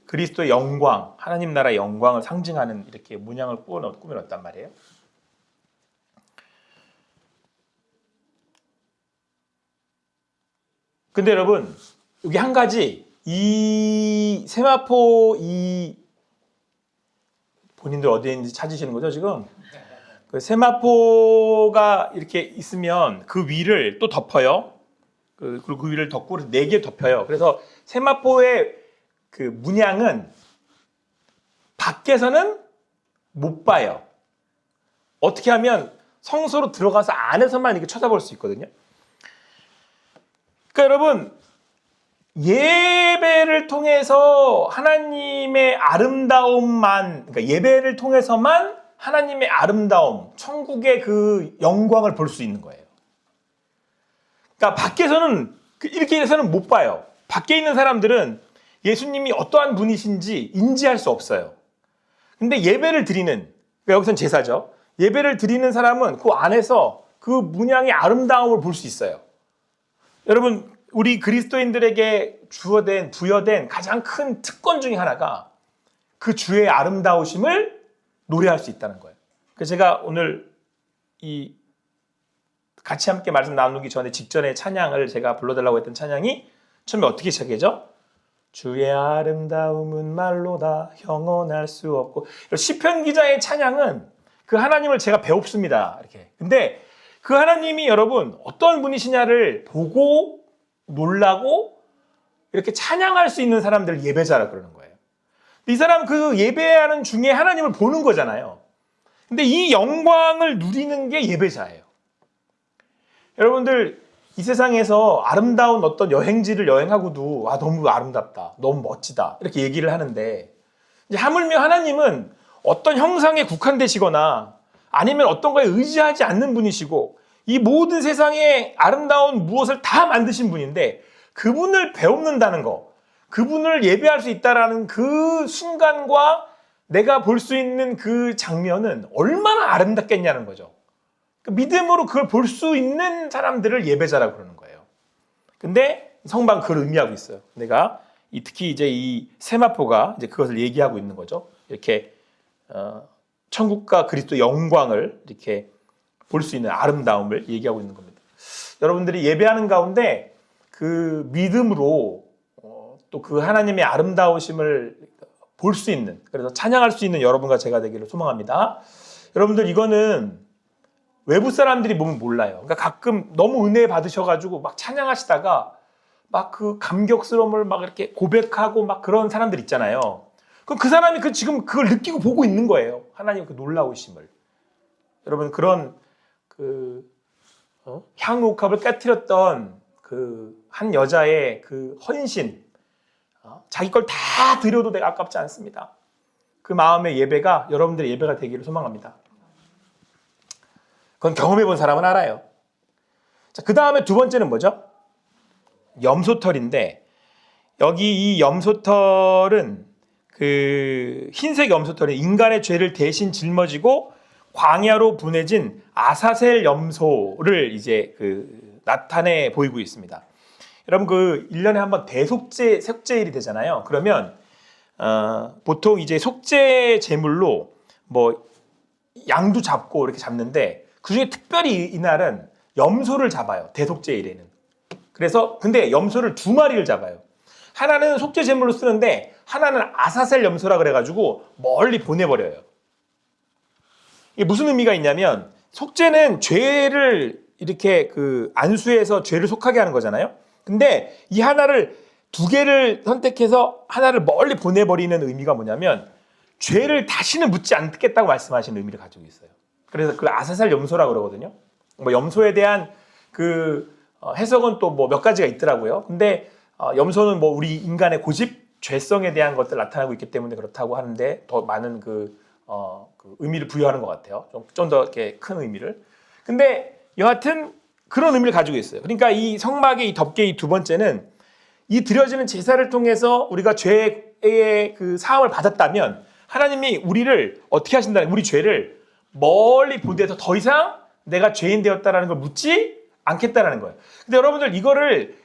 그리스도의 영광, 하나님 나라의 영광을 상징하는 이렇게 문양을 꾸며 넣었단 말이에요. 근데 여러분 여기 한 가지 이 세마포 이 본인들 어디에 있는지 찾으시는 거죠 지금? 그 세마포가 이렇게 있으면 그 위를 또 덮어요. 그리고 그 위를 덮고 4개 덮여요. 그래서 세마포의 그 문양은 밖에서는 못 봐요. 어떻게 하면 성소로 들어가서 안에서만 이렇게 쳐다볼 수 있거든요. 그러니까 여러분 예배를 통해서 하나님의 아름다움만, 그러니까 예배를 통해서만 하나님의 아름다움, 천국의 그 영광을 볼 수 있는 거예요. 그러니까 밖에서는 이렇게 해서는 못 봐요. 밖에 있는 사람들은 예수님이 어떠한 분이신지 인지할 수 없어요. 근데 예배를 드리는, 그러니까 여기서는 제사죠. 예배를 드리는 사람은 그 안에서 그 문양의 아름다움을 볼 수 있어요. 여러분 우리 그리스도인들에게 부여된 가장 큰 특권 중에 하나가 그 주의 아름다우심을 노래할 수 있다는 거예요. 그래서 제가 오늘 이 같이 함께 말씀 나누기 전에 직전에 찬양을 제가 불러달라고 했던 찬양이 처음에 어떻게 시작하죠? 주의 아름다움은 말로 다 형언할 수 없고. 시편 기자의 찬양은 그 하나님을 제가 배웁습니다. 이렇게. 근데 그 하나님이 여러분 어떤 분이시냐를 보고 놀라고 이렇게 찬양할 수 있는 사람들을 예배자라 그러는 거예요. 이 사람 그 예배하는 중에 하나님을 보는 거잖아요. 근데 이 영광을 누리는 게 예배자예요. 여러분들 이 세상에서 아름다운 어떤 여행지를 여행하고도 와 너무 아름답다, 너무 멋지다 이렇게 얘기를 하는데 이제 하물며 하나님은 어떤 형상에 국한되시거나 아니면 어떤 거에 의지하지 않는 분이시고 이 모든 세상의 아름다운 무엇을 다 만드신 분인데 그분을 배웁는다는 거, 그분을 예배할 수 있다라는 그 순간과 내가 볼 수 있는 그 장면은 얼마나 아름답겠냐는 거죠. 믿음으로 그걸 볼 수 있는 사람들을 예배자라고 그러는 거예요. 근데 성방 그걸 의미하고 있어요. 내가 특히 이제 이 세마포가 이제 그것을 얘기하고 있는 거죠. 이렇게 천국과 그리스도 영광을 이렇게 볼 수 있는 아름다움을 얘기하고 있는 겁니다. 여러분들이 예배하는 가운데 그 믿음으로 또 그 하나님의 아름다우심을 볼 수 있는, 그래서 찬양할 수 있는 여러분과 제가 되기를 소망합니다. 여러분들 이거는 외부 사람들이 보면 몰라요. 그러니까 가끔 너무 은혜 받으셔가지고 막 찬양하시다가 막 그 감격스러움을 막 이렇게 고백하고 막 그런 사람들 있잖아요. 그럼 그 사람이 지금 그걸 느끼고 보고 있는 거예요. 하나님의 그 놀라우심을. 여러분 그런 향옥합을 깨트렸던 그 한 여자의 그 헌신, 자기 걸 다 드려도 내가 아깝지 않습니다. 그 마음의 예배가 여러분들의 예배가 되기를 소망합니다. 그건 경험해 본 사람은 알아요. 자, 그 다음에 두 번째는 뭐죠? 염소털인데 여기 이 염소털은 그 흰색 염소털은 인간의 죄를 대신 짊어지고 광야로 보내진 아사셀 염소를 이제 나타내 보이고 있습니다. 여러분 그 1년에 한번 속죄일이 되잖아요. 그러면 보통 이제 속죄 제물로 뭐 양도 잡고 이렇게 잡는데 그 중에 특별히 이날은 염소를 잡아요. 대속죄일에는. 그래서 근데 염소를 두 마리를 잡아요. 하나는 속죄 제물로 쓰는데 하나는 아사셀 염소라 그래가지고 멀리 보내버려요. 이게 무슨 의미가 있냐면 속죄는 죄를 이렇게 그 안수해서 죄를 속하게 하는 거잖아요. 근데 이 하나를 두 개를 선택해서 하나를 멀리 보내버리는 의미가 뭐냐면 죄를 다시는 묻지 않겠다고 말씀하시는 의미를 가지고 있어요. 그래서 그 아사살 염소라고 그러거든요. 뭐 염소에 대한 그 해석은 또 뭐 몇 가지가 있더라고요. 근데 염소는 뭐 우리 인간의 고집, 죄성에 대한 것들 나타나고 있기 때문에 그렇다고 하는데 더 많은 그 의미를 부여하는 것 같아요. 좀 더 이렇게 큰 의미를. 근데 여하튼 그런 의미를 가지고 있어요. 그러니까 이 성막의 이 덮개 두 번째는 이 드려지는 제사를 통해서 우리가 죄의 그 사함을 받았다면 하나님이 우리를 어떻게 하신다는 우리 죄를 멀리 보내서 더 이상 내가 죄인 되었다라는 걸 묻지 않겠다라는 거예요. 근데 여러분들 이거를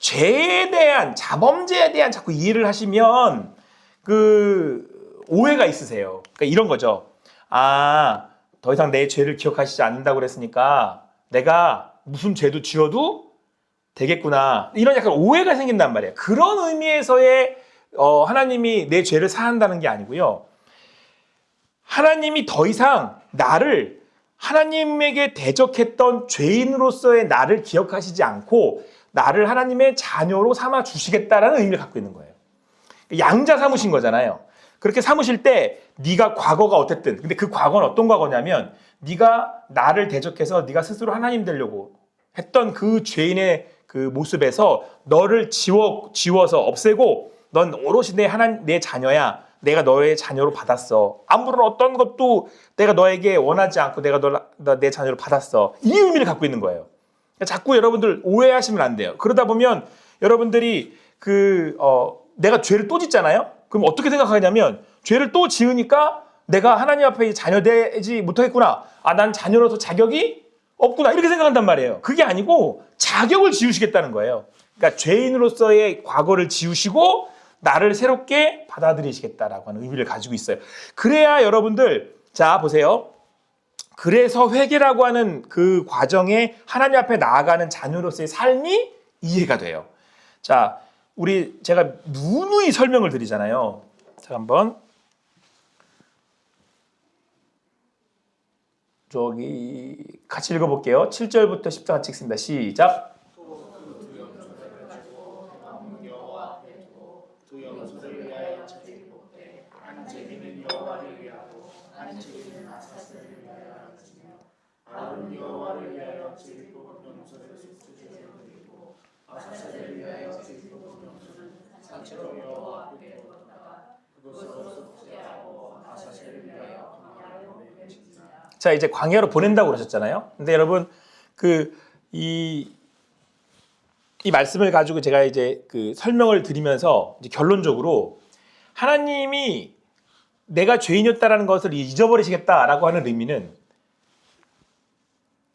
죄에 대한 자범죄에 대한 자꾸 이해를 하시면 그 오해가 있으세요. 그러니까 이런 거죠. 아, 더 이상 내 죄를 기억하시지 않는다고 그랬으니까 내가 무슨 죄도 지어도 되겠구나. 이런 약간 오해가 생긴단 말이에요. 그런 의미에서의 하나님이 내 죄를 사한다는 게 아니고요. 하나님이 더 이상 나를 하나님에게 대적했던 죄인으로서의 나를 기억하시지 않고 나를 하나님의 자녀로 삼아 주시겠다라는 의미를 갖고 있는 거예요. 양자 삼으신 거잖아요. 그렇게 삼으실 때 네가 과거가 어땠든 근데 그 과거는 어떤 과거냐면 네가 나를 대적해서 네가 스스로 하나님 되려고 했던 그 죄인의 그 모습에서 너를 지워서 없애고 넌 오롯이 내 자녀야. 내가 너의 자녀로 받았어. 아무런 어떤 것도 내가 너에게 원하지 않고 내가 내 자녀로 받았어. 이 의미를 갖고 있는 거예요. 자꾸 여러분들 오해하시면 안 돼요. 그러다 보면 여러분들이 내가 죄를 또 짓잖아요. 그럼 어떻게 생각하냐면 죄를 또 지으니까 내가 하나님 앞에 자녀 되지 못하겠구나. 아, 난 자녀로서 자격이 없구나. 이렇게 생각한단 말이에요. 그게 아니고 자격을 지우시겠다는 거예요. 그러니까 죄인으로서의 과거를 지우시고 나를 새롭게 받아들이시겠다라고 하는 의미를 가지고 있어요. 그래야 여러분들 자 보세요. 그래서 회개라고 하는 그 과정에 하나님 앞에 나아가는 자녀로서의 삶이 이해가 돼요. 자, 제가 누누이 설명을 드리잖아요. 자, 한번 저기 같이 읽어볼게요. 7절부터 10절 같이 읽습니다. 시작. 자, 이제 광야로 보낸다고 그러셨잖아요. 근데 여러분 이 말씀을 가지고 제가 이제 그 설명을 드리면서 이제 결론적으로 하나님이 내가 죄인이었다라는 것을 잊어버리시겠다라고 하는 의미는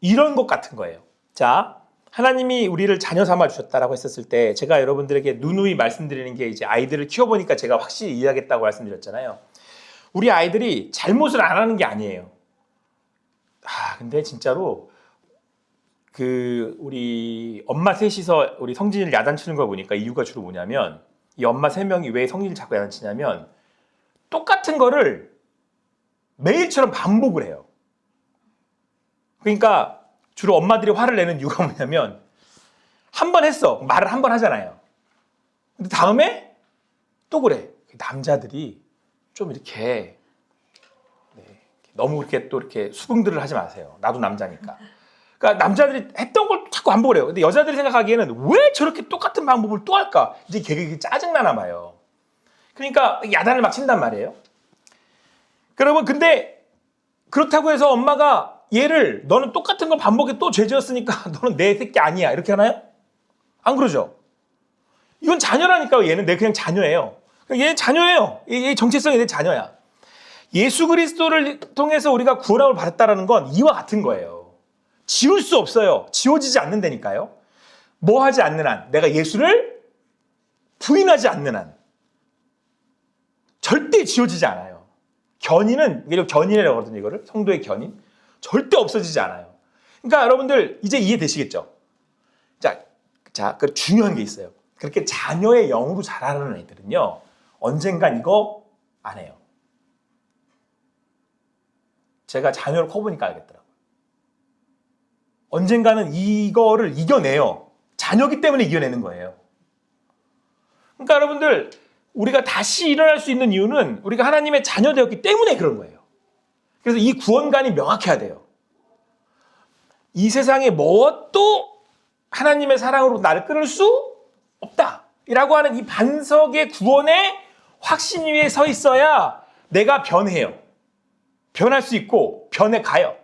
이런 것 같은 거예요. 자, 하나님이 우리를 자녀 삼아 주셨다라고 했었을 때 제가 여러분들에게 누누이 말씀드리는 게 이제 아이들을 키워보니까 제가 확실히 이해하겠다고 말씀드렸잖아요. 우리 아이들이 잘못을 안 하는 게 아니에요. 근데 진짜로 우리 엄마 셋이서 우리 성진이를 야단치는 거 보니까 이유가 주로 뭐냐면 이 엄마 세 명이 왜 성진이를 자꾸 야단치냐면 똑같은 거를 매일처럼 반복을 해요. 그러니까 주로 엄마들이 화를 내는 이유가 뭐냐면 한 번 했어. 말을 한 번 하잖아요. 근데 다음에 또 그래. 남자들이 좀 이렇게 너무 이렇게 또 이렇게 수긍들을 하지 마세요. 나도 남자니까. 그러니까 남자들이 했던 걸 자꾸 반복을 해요. 근데 여자들이 생각하기에는 왜 저렇게 똑같은 방법을 또 할까? 이제 걔가 짜증나나 봐요. 그러니까 야단을 막 친단 말이에요. 여러분 근데 그렇다고 해서 엄마가 얘를 너는 똑같은 걸 반복해 또 죄 지었으니까 너는 내 새끼 아니야 이렇게 하나요? 안 그러죠. 이건 자녀라니까. 얘는 그냥 자녀예요. 얘는 자녀예요. 얘 정체성이 내 자녀야. 예수 그리스도를 통해서 우리가 구원함을 받았다는 건 이와 같은 거예요. 지울 수 없어요. 지워지지 않는다니까요. 뭐 하지 않는 한, 내가 예수를 부인하지 않는 한 절대 지워지지 않아요. 견인은, 이게 견인이라고 하거든요. 이거를 성도의 견인. 절대 없어지지 않아요. 그러니까 여러분들 이제 이해되시겠죠? 자, 자, 그 중요한 게 있어요. 그렇게 자녀의 영으로 자라는 애들은요, 언젠간 이거 안 해요. 제가 자녀를 커보니까 알겠더라고요. 언젠가는 이거를 이겨내요. 자녀기 때문에 이겨내는 거예요. 그러니까 여러분들, 우리가 다시 일어날 수 있는 이유는 우리가 하나님의 자녀 되었기 때문에 그런 거예요. 그래서 이 구원관이 명확해야 돼요. 이 세상에 무엇도 하나님의 사랑으로 나를 끊을 수 없다 라고 하는 이 반석의 구원의 확신 위에 서 있어야 내가 변해요. 변할 수 있고 변해 가요.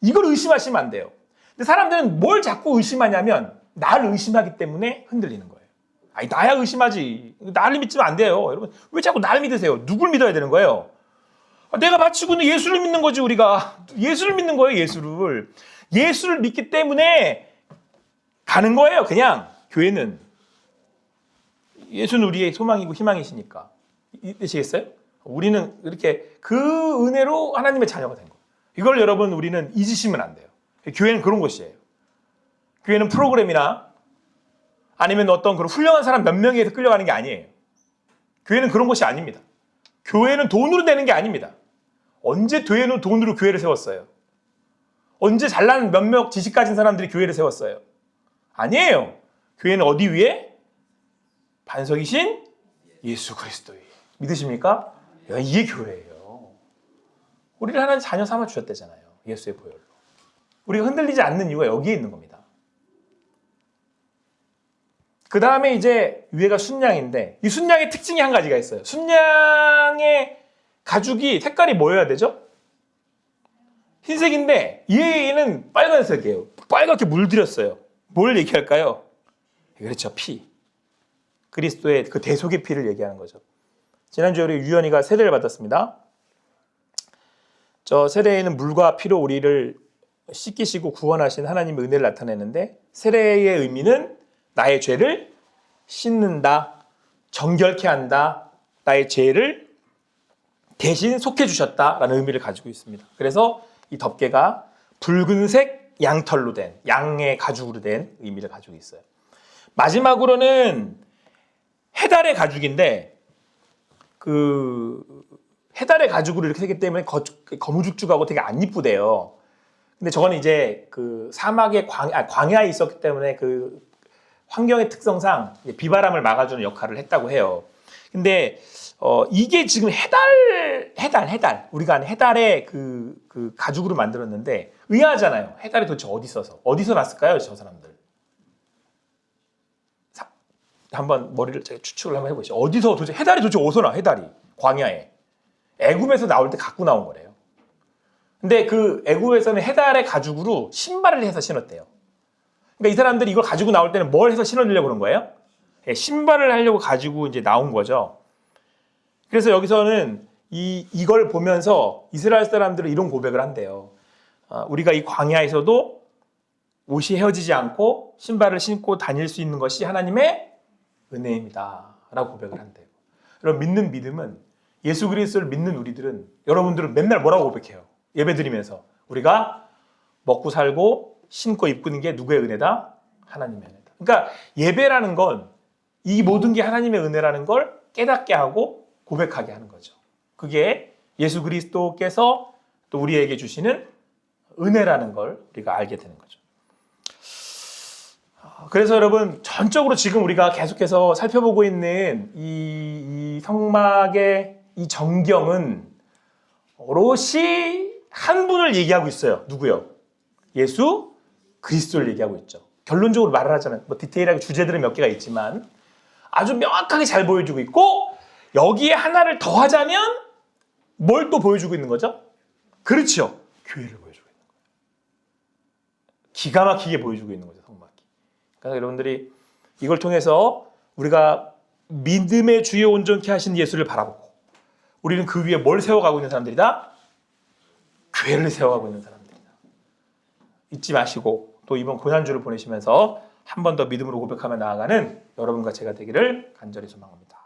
이걸 의심하시면 안 돼요. 근데 사람들은 뭘 자꾸 의심하냐면 나를 의심하기 때문에 흔들리는 거예요. 아니, 나야 의심하지. 나를 믿으면 안 돼요. 여러분, 왜 자꾸 나를 믿으세요? 누굴 믿어야 되는 거예요? 내가 마치고 있는 예수를 믿는 거지. 우리가 예수를 믿는 거예요. 예수를 믿기 때문에 가는 거예요. 그냥 교회는 예수는 우리의 소망이고 희망이시니까. 이해되시겠어요? 우리는 이렇게 그 은혜로 하나님의 자녀가 된 거예요. 이걸 여러분 우리는 잊으시면 안 돼요. 교회는 그런 곳이에요. 교회는 프로그램이나 아니면 어떤 그런 훌륭한 사람 몇 명에 서 끌려가는 게 아니에요. 교회는 그런 곳이 아닙니다. 교회는 돈으로 되는 게 아닙니다. 언제 교회는 돈으로 교회를 세웠어요? 언제 잘난 몇몇 지식 가진 사람들이 교회를 세웠어요? 아니에요. 교회는 어디 위에? 반석이신 예수 그리스도 위에. 믿으십니까? 이게 교회예요. 우리를 하나님 자녀 삼아 주셨대잖아요. 예수의 보혈로. 우리가 흔들리지 않는 이유가 여기에 있는 겁니다. 그 다음에 이제 위에가 순양인데 이 순양의 특징이 한 가지가 있어요. 순양의 가죽이 색깔이 뭐여야 되죠? 흰색인데 얘는 빨간색이에요. 빨갛게 물들였어요. 뭘 얘기할까요? 그렇죠. 피. 그리스도의 그 대속의 피를 얘기하는 거죠. 지난주에 우리 유연이가 세례를 받았습니다. 저 세례에는 물과 피로 우리를 씻기시고 구원하신 하나님의 은혜를 나타내는데 세례의 의미는 나의 죄를 씻는다, 정결케 한다, 나의 죄를 대신 속해 주셨다라는 의미를 가지고 있습니다. 그래서 이 덮개가 붉은색 양털로 된, 양의 가죽으로 된 의미를 가지고 있어요. 마지막으로는 해달의 가죽인데 그 해달의 가죽으로 이렇게 되기 때문에 거무죽죽하고 되게 안 이쁘대요. 근데 저거는 이제 그 사막의 광야에 있었기 때문에 그 환경의 특성상 비바람을 막아주는 역할을 했다고 해요. 근데 이게 지금 해달 우리가 아는 해달의 그 가죽으로 만들었는데 의아하잖아요. 해달이 도대체 어디서 났을까요, 저 사람들? 한번 머리를 제가 추측을 한번 해보시죠. 해달이 도대체 어디서 나? 해달이 광야에 애굽에서 나올 때 갖고 나온 거래요. 근데 그 애굽에서는 해달의 가죽으로 신발을 해서 신었대요. 그러니까 이 사람들이 이걸 가지고 나올 때는 뭘 해서 신어주려고 그런 거예요? 신발을 하려고 가지고 이제 나온 거죠. 그래서 여기서는 이걸 보면서 이스라엘 사람들은 이런 고백을 한대요. 우리가 이 광야에서도 옷이 헤어지지 않고 신발을 신고 다닐 수 있는 것이 하나님의 은혜입니다. 라고 고백을 한대요. 여러분, 믿는 믿음은 예수 그리스도를 믿는 우리들은 여러분들은 맨날 뭐라고 고백해요? 예배드리면서 우리가 먹고 살고 신고 입는 게 누구의 은혜다? 하나님의 은혜다. 그러니까 예배라는 건 이 모든 게 하나님의 은혜라는 걸 깨닫게 하고 고백하게 하는 거죠. 그게 예수 그리스도께서 또 우리에게 주시는 은혜라는 걸 우리가 알게 되는 거죠. 그래서 여러분, 전적으로 지금 우리가 계속해서 살펴보고 있는 이 성막의 이 정경은 오롯이 한 분을 얘기하고 있어요. 누구요? 예수 그리스도를 얘기하고 있죠. 결론적으로 말을 하잖아요. 뭐 디테일하게 주제들은 몇 개가 있지만 아주 명확하게 잘 보여주고 있고, 여기에 하나를 더 하자면 뭘 또 보여주고 있는 거죠? 그렇죠. 교회를 보여주고 있는 거예요. 기가 막히게 보여주고 있는 거죠, 성막이. 그러니까 여러분들이 이걸 통해서 우리가 믿음의 주요 온전케 하신 예수를 바라보고 우리는 그 위에 뭘 세워가고 있는 사람들이다? 교회를 세워가고 있는 사람들이다. 잊지 마시고 또 이번 고난주를 보내시면서 한 번 더 믿음으로 고백하며 나아가는 여러분과 제가 되기를 간절히 소망합니다.